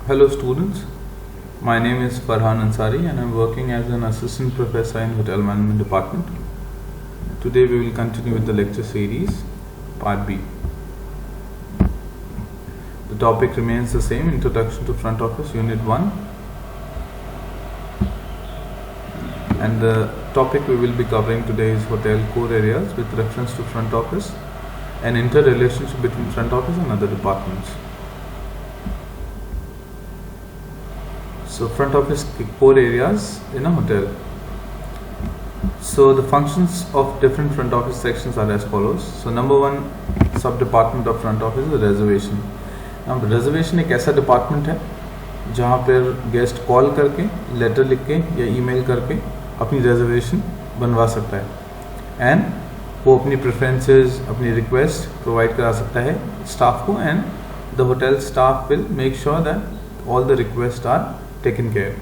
Hello students, my name is Farhan Ansari and I am working as an assistant professor in Hotel Management Department. Today we will continue with the lecture series, part B. The topic remains the same, Introduction to Front Office, Unit 1. And the topic we will be covering today is hotel core areas with reference to front office and interrelationship between front office and other departments. So front office core areas in a hotel. So the functions of different front office sections are as follows. So number one sub-department of front office is reservation. Now reservation एक ऐसा department है जहाँ पर guest call करके, letter लिख के या email करके अपनी रिजर्वेशन बनवा सकता है एंड वो अपनी प्रेफरेंसेस, अपनी रिक्वेस्ट प्रोवाइड करा सकता है स्टाफ को and the hotel staff will make sure that all the request are taken care.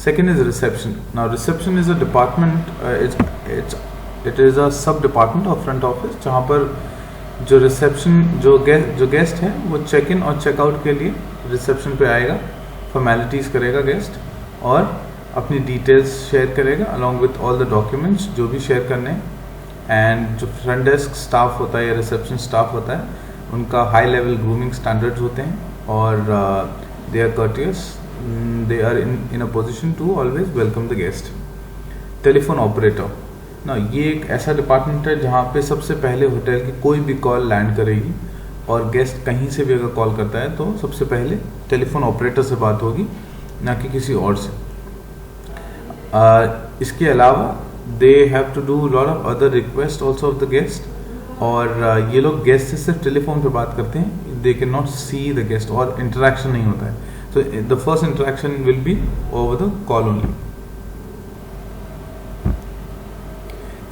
Second is reception. Now reception is a department, it is a sub department of front office जहाँ पर जो reception जो guest है वो check in और checkout के लिए reception पे आएगा, फॉर्मेलिटीज़ करेगा गेस्ट और अपनी डिटेल्स शेयर करेगा along with all the documents जो भी शेयर करने हैं एंड जो फ्रंट डेस्क स्टाफ होता है या रिसेप्शन स्टाफ होता है उनका हाई लेवल ग्रूमिंग स्टैंडर्ड्स होते हैं और they are courteous, they are in a position to always welcome the guest. Telephone operator. Now ये एक ऐसा डिपार्टमेंट है जहाँ पे सबसे पहले होटल की कोई भी कॉल लैंड करेगी और गेस्ट कहीं से भी अगर कॉल करता है तो सबसे पहले टेलीफोन ऑपरेटर से बात होगी, ना कि किसी और से. इसके अलावा they have to do lot of other requests also of the guest और ये लोग गेस्ट से सिर्फ टेलीफोन पे बात करते हैं, they cannot see the guest और interaction नहीं होता है. So the first interaction will be over the call only.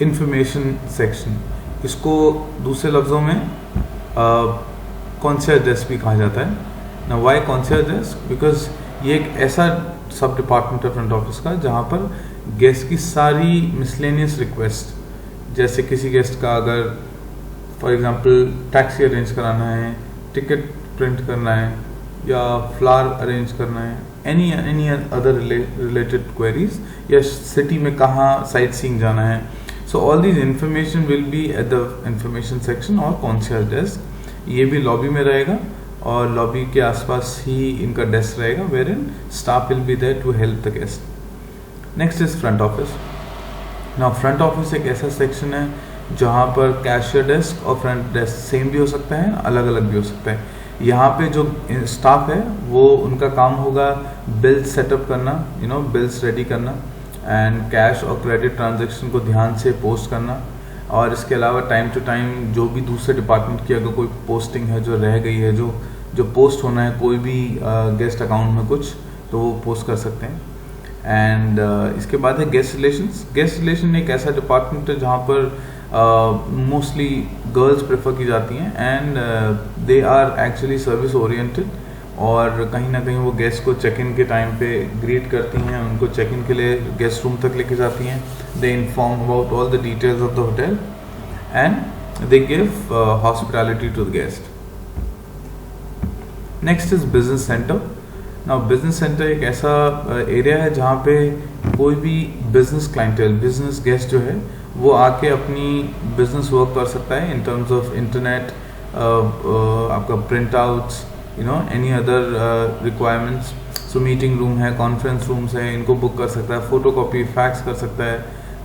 Information section, इसको दूसरे लफ्ज़ों में concierge desk भी कहा जाता है. Now why concierge desk? Because ये एक ऐसा सब डिपार्टमेंट है फ्रंट ऑफिस का जहाँ पर गेस्ट की सारी मिसलेनियस रिक्वेस्ट, जैसे किसी गेस्ट का अगर फॉर एग्जांपल टैक्सी अरेंज कराना है, टिकट प्रिंट करना है या फ्लावर अरेंज करना है, एनी अदर रिलेटेड क्वेरीज या सिटी में कहाँ साइट सीइंग जाना है. So all these information will be at the information section और कॉन्शियस डेस्क. ये भी लॉबी में रहेगा और लॉबी के आसपास ही इनका डेस्क रहेगा where in staff will be there to help the guest. Next is front office. Now front office एक ऐसा सेक्शन है जहाँ पर कैशियर डेस्क और फ्रंट डेस्क सेम भी हो सकता है, अलग अलग भी हो सकता है. यहाँ पे जो स्टाफ है वो उनका काम होगा बिल्स सेटअप करना, बिल्स रेडी करना एंड कैश और क्रेडिट ट्रांजैक्शन को ध्यान से पोस्ट करना और इसके अलावा टाइम टू टाइम जो भी दूसरे डिपार्टमेंट की अगर कोई पोस्टिंग है जो रह गई है, जो पोस्ट होना है कोई भी गेस्ट अकाउंट में कुछ, तो वो पोस्ट कर सकते हैं. एंड इसके बाद है गेस्ट रिलेशंस. गेस्ट रिलेशन एक ऐसा डिपार्टमेंट है जहाँ पर मोस्टली गर्ल्स प्रेफर की जाती हैं and they are actually service oriented और कहीं ना कहीं वो गेस्ट को चेक इन के टाइम पे ग्रीट करती हैं, उनको चेक इन के लिए गेस्ट रूम तक लेके जाती हैं. They inform about all the details of the hotel and they give hospitality to the guest. Next is business centre. Now business centre एक ऐसा एरिया है जहाँ पे कोई भी बिजनेस क्लाइंटेल, बिजनेस गेस्ट जो है वो आके अपनी बिजनेस वर्क कर सकता है इन टर्म्स ऑफ इंटरनेट, आपका print outs, any other requirements. So meeting room है, कॉन्फ्रेंस रूम्स है, इनको बुक कर सकता है, फोटो कॉपी फैक्स कर सकता है,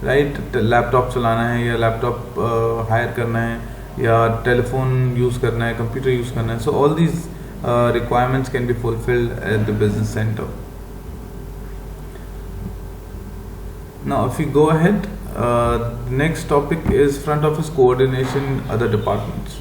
राइट. लैपटॉप चलाना है या लैपटॉप हायर करना है या टेलीफोन यूज़ करना है, कंप्यूटर यूज़ करना है. So all these requirements can be fulfilled at the business center. Now if we go ahead, next topic is front office coordination other departments.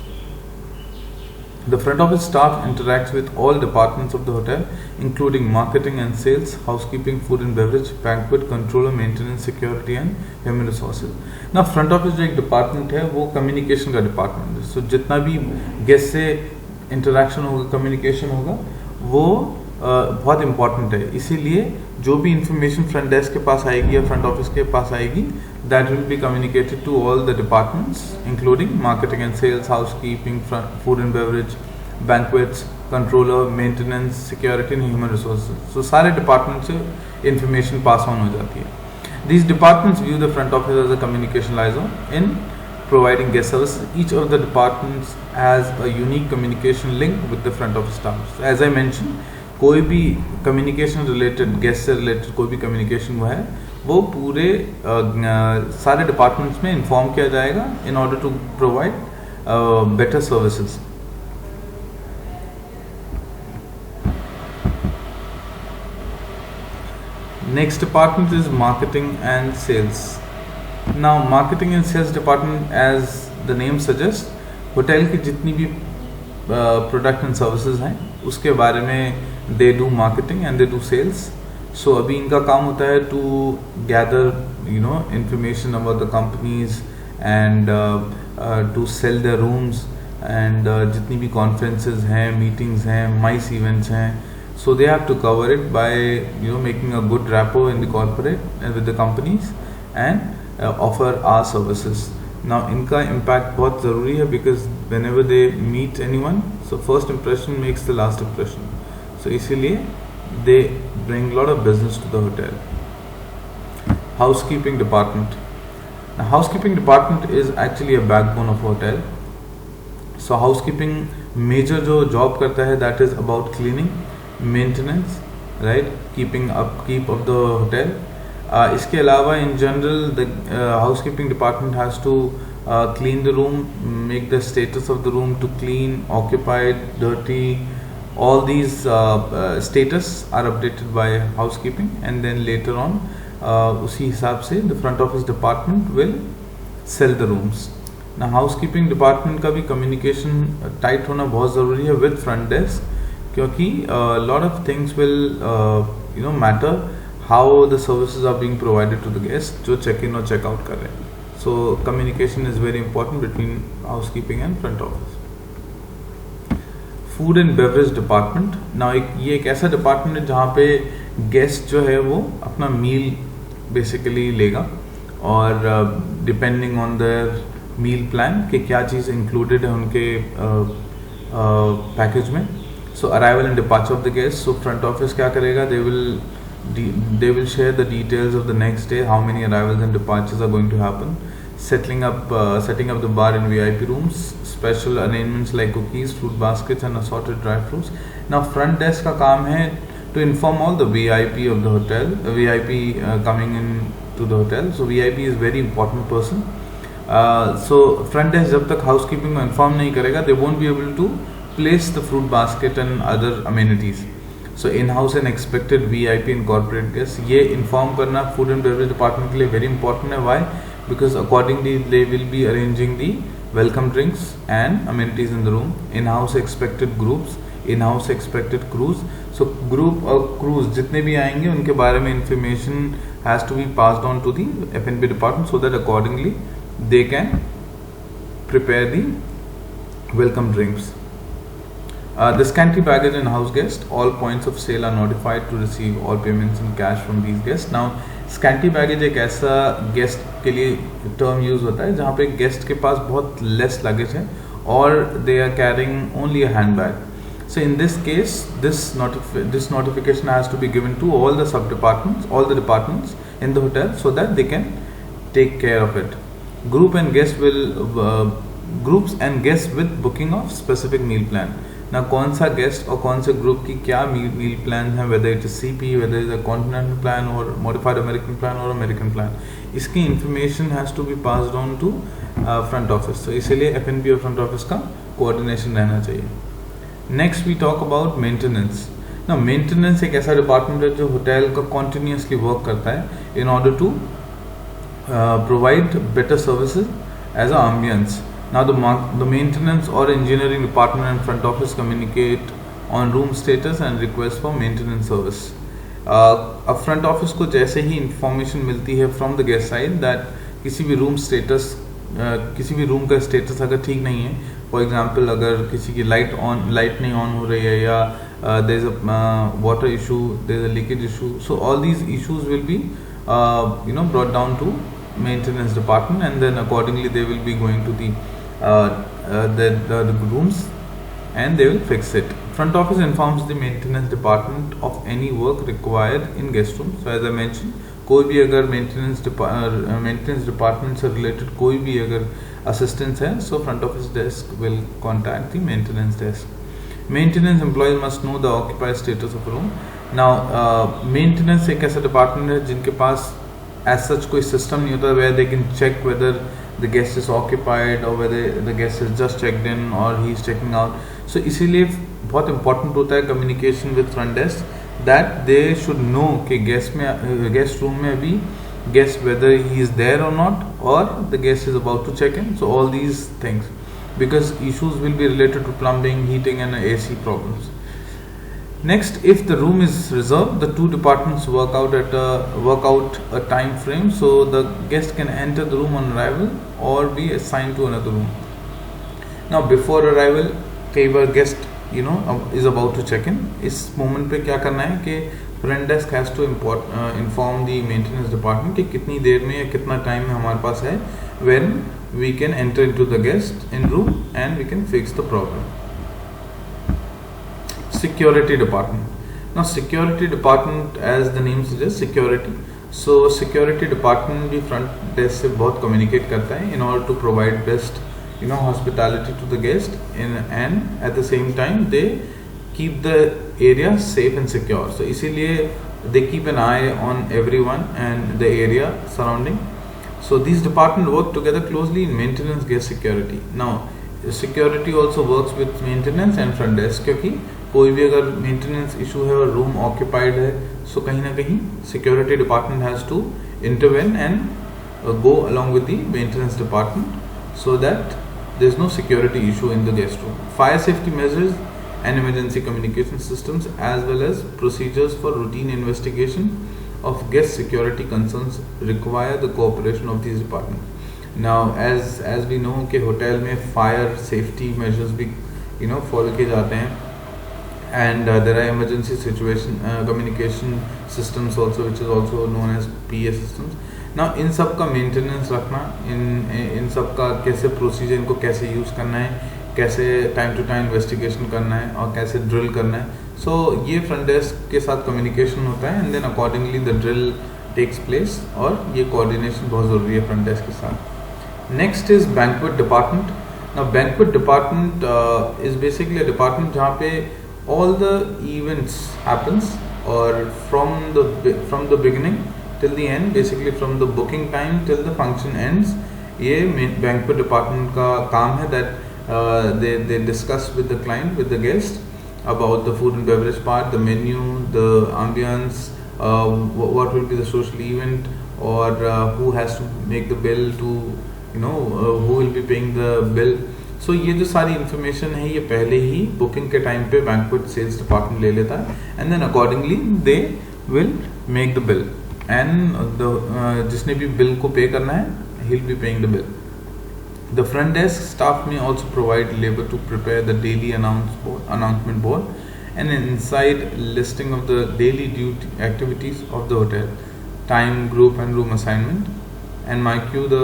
The front office staff interacts with all departments of the hotel including marketing and sales, housekeeping, food and beverage, banquet, controller, maintenance, security and human resources. Now front office जो एक department है वो communication का department है. So जितना भी guest से interaction होगा, कम्युनिकेशन होगा, वो बहुत इंपॉर्टेंट है. इसीलिए जो भी इंफॉर्मेशन फ्रंट डेस्क के पास आएगी या फ्रंट ऑफिस के पास आएगी, that will be communicated to all the departments including marketing and sales, housekeeping, food and beverage, banquets, controller, maintenance, security and human resources. So सारे डिपार्टमेंट से इंफॉर्मेशन पास ऑन हो जाती है। These departments view the front office as a communication liaison in providing guest services. Each of the departments has a unique communication link with the front office staff. So as I mentioned, कोई भी communication related, guest से related कोई भी communication वो है, वो पूरे सारे departments में inform किया जाएगा in order to provide better services. Next department is marketing and sales. Now marketing and sales department, as the name suggests, hotel की जितनी भी प्रोडक्ट एंड सर्विसेज हैं उसके बारे में they do marketing and they do sales. So अभी इनका काम होता है to gather information about the companies and to sell the rooms and जितनी भी कॉन्फ्रेंसेज हैं, मीटिंग्स हैं, माइस इवेंट्स हैं. So they have to cover it by making a good rapport in the corporate and with the companies and offer our services. Now इनका impact बहुत ज़रूरी है because whenever they meet anyone, so first impression makes the last impression. So इसीलिए they bring a lot of business to the hotel. Housekeeping department. Now housekeeping department is actually a backbone of hotel. So housekeeping major जो job करता है that is about cleaning, maintenance, right, keeping upkeep of the hotel. इसके अलावा in general the house keeping department has to clean the room, make the status of the room to clean, occupied, dirty, all these status are updated by housekeeping and then later on उसी हिसाब से the front office department will sell the rooms. Now housekeeping department का भी communication tight होना बहुत ज़रूरी है with front desk, क्योंकि lot of things will matter how the services are being provided to the guests जो check in और check out कर रहे हैं. So communication is very important between housekeeping and front office. Food and beverage department. Now ये एक ऐसा department है जहाँ पे guest जो है वो अपना meal basically लेगा और depending on their meal plan कि क्या चीज़ included है उनके package में. So arrival and departure of the guests. So front office क्या करेगा? They will share the details of the next day, how many arrivals and departures are going to happen. Setting up the bar and VIP rooms. Special arrangements like cookies, fruit baskets, and assorted dry fruits. Now front desk का काम है to inform all the VIP of the hotel, VIP coming in to the hotel. So VIP is very important person. So front desk जब तक housekeeping को inform नहीं करेगा, they won't be able to place the fruit basket and other amenities. So in-house and expected VIP and corporate guests, ये inform करना food and beverage department के लिए very important है. Why? Because accordingly they will be arranging the welcome drinks and amenities in the room. In-house expected groups, in-house expected crews. So group और crews जितने भी आएंगे उनके बारे में information has to be passed on to the F&B department so that accordingly they can prepare the welcome drinks. The scanty baggage and house guests, all points of sale are notified to receive all payments in cash from these guests. Now scanty baggage एक ऐसा guest के लिए term use होता है जहाँ पे guest के पास बहुत less luggage है और they are carrying only a handbag. So in this case, this notification has to be given to all the sub departments, all the departments in the hotel so that they can take care of it. Groups and guests with booking of specific meal plan. ना कौन सा guest और कौन से group की क्या meal plan है, whether it is CP, whether is a continental plan और मॉडिफाइड अमेरिकन प्लान और अमेरिकन प्लान, इसकी information has to be passed on to front office. तो इसीलिए F&B और फ्रंट ऑफिस का कोऑर्डिनेशन रहना चाहिए. Next we talk about maintenance. ना मेंटेनेंस एक ऐसा डिपार्टमेंट है जो होटल का कॉन्टिन्यूसली वर्क करता है in order to provide better services as a ambiance. Now the maintenance or engineering department and front office communicate on room status and request for maintenance service. अब front office को जैसे ही information मिलती है from the guest side that किसी भी room status, किसी भी room का status अगर ठीक नहीं है, for example अगर किसी की light नहीं on हो रही है या there is a water issue, there is a leakage issue, so all these issues will be brought down to maintenance department and then accordingly they will be going to the rooms and they will fix it. Front office informs the maintenance department of any work required in guest room. So as I mentioned, कोई भी अगर maintenance department से related कोई भी अगर assistance है, so front office desk will contact the maintenance desk. Maintenance employees must know the occupied status of a room. Now maintenance एक ऐसा department है जिनके पास as such कोई system नहीं होता where they can check whether the guest is occupied or whether the guest is just checked in or he is checking out. So इसीलिए बहुत important होता है communication with front desk that they should know कि guest room में अभी guest whether he is there or not or the guest is about to check in. So all these things, because issues will be related to plumbing, heating and AC problems. Next, if the room is reserved, the two departments work out a time frame so the guest can enter the room on arrival or be assigned to another room. Now before arrival, कई बार guest is about to check in. इस moment पे क्या करना है कि front desk has to inform the maintenance department कि कितनी देर में या कितना time में हमारे पास है when we can enter into the guest in room and we can fix the problem. Security department. Now security department, as the name suggests, security. So security department भी front desk से बहुत communicate करता है in order to provide best hospitality to the guest and at the same time they keep the area safe and secure. So इसीलिए they keep an eye on everyone and the area surrounding. So these departments work together closely in maintenance, guest security. Now security also works with maintenance and front desk क्योंकि कोई भी अगर maintenance issue है और room occupied है सो कहीं ना कहीं security department has to intervene and go along with the maintenance department so that there is no security issue in the guest room. Fire safety measures and emergency communication systems as well as procedures for routine investigation of guest security concerns require the cooperation of these departments. Now as we know कि hotel में fire safety measures भी follow किए जाते हैं and there are emergency situation communication systems also which is also known as PA systems. Now इन सब का maintenance रखना, इन सब का कैसे procedure, इनको कैसे use करना है, कैसे time to time investigation करना है और कैसे drill करना है. So ये front desk के साथ communication होता है and then accordingly the drill takes place और ये coordination बहुत ज़रूरी है front desk के साथ. Next is banquet department. Now banquet department is basically a department जहाँ पे all the events happens or from the beginning till the end, basically from the booking time till the function ends, ये banquet department का काम है that they discuss with the client, with the guest about the food and beverage part, the menu, the ambience, what will be the social event or who has to make the bill to who will be paying the bill. So ये जो सारी information है ये पहले ही booking के time पे banquet sales department ले लेता है and then accordingly they will make the bill एंड जिसने भी बिल को पे करना है he will be paying the bill. The front desk staff may also provide labor to prepare the daily announcement board and an inside listing of the daily duty activities of the hotel, time, group and room assignment, and mark you the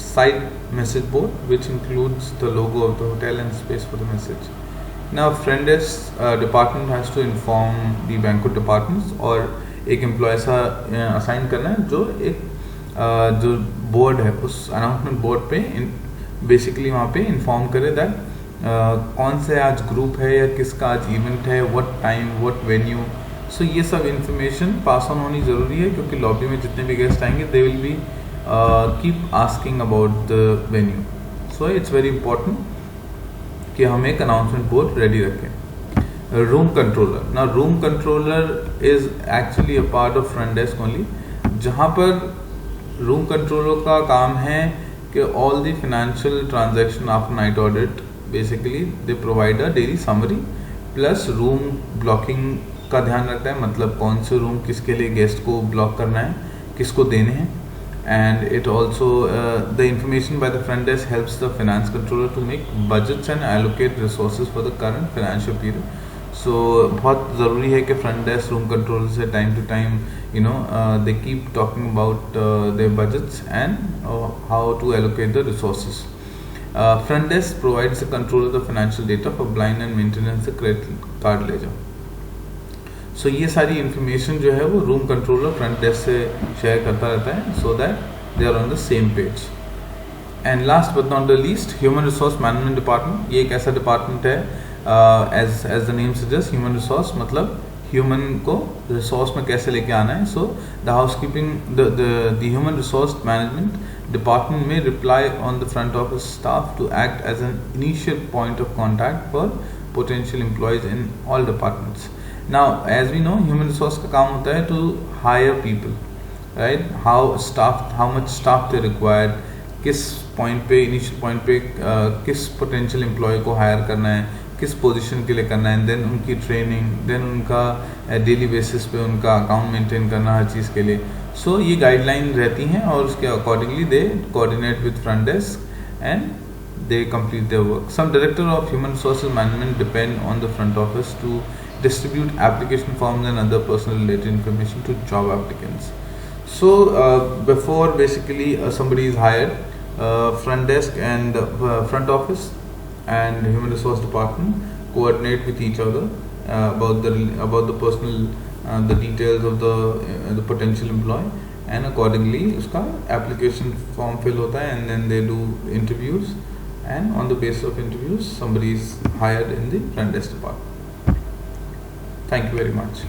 side message board which includes the logo of the hotel and space for the message. Now front desk department has to inform the banquet departments और एक employ सा assign करना है जो एक जो board है उस अनाउंसमेंट बोर्ड पे बेसिकली वहाँ पे इन्फॉर्म करे दैट कौन से आज ग्रुप है या किसका आज इवेंट है, व्हाट टाइम, व्हाट वेन्यू. सो ये सब इंफॉर्मेशन पास ऑन होनी ज़रूरी है क्योंकि लॉबी में जितने भी गेस्ट आएंगे they will be keep asking about the venue. So it's very important कि हम एक announcement board ready रखें. Room controller. Now room controller is actually a part of front desk only. जहाँ पर room controller का काम है कि all the financial transaction after night audit basically they provide a daily summary plus room blocking का ध्यान रखता है, मतलब कौन से रूम किसके लिए गेस्ट को ब्लॉक करना है, किसको देने हैं. And it also the information by the front desk helps the finance controller to make budgets and allocate resources for the current financial period. So बहुत ज़रूरी है कि front desk room controller से time to time they keep talking about their budgets and how to allocate the resources. Front desk provides the control of the financial data for blind and maintenance the credit card ledger. So ये सारी इंफॉर्मेशन जो है वो room controller front desk से share करता रहता है, so that they are on the same page. And last but not the least, human resource management department. ये एक ऐसा डिपार्टमेंट है, as the name suggest, human resource मतलब ह्यूमन को रिसोर्स में कैसे लेके आना है. So the housekeeping the human resource management department में reply on the front office staff to act as an initial point of contact for potential employees in all departments. Now, as we know, human resource का काम होता है to hire people, right? How much staff they required, किस point पे, initial point पे किस potential employ को higher करना है, किस पोजीशन के लिए करना है, देन उनकी ट्रेनिंग, देन उनका डेली बेसिस पे उनका अकाउंट मेंटेन करना हर चीज़ के लिए. सो ये गाइडलाइन रहती हैं और उसके accordingly they coordinate with front desk and they complete their work. Some director of human resources management depend on the front office to distribute application forms and other personal related information to job applicants. So before basically somebody is hired, front desk and front office and human resource department coordinate with each other about the personal the details of the potential employee, and accordingly uska application form fill hota hai, and then they do interviews, and on the basis of interviews somebody is hired in the front desk department. Thank you very much.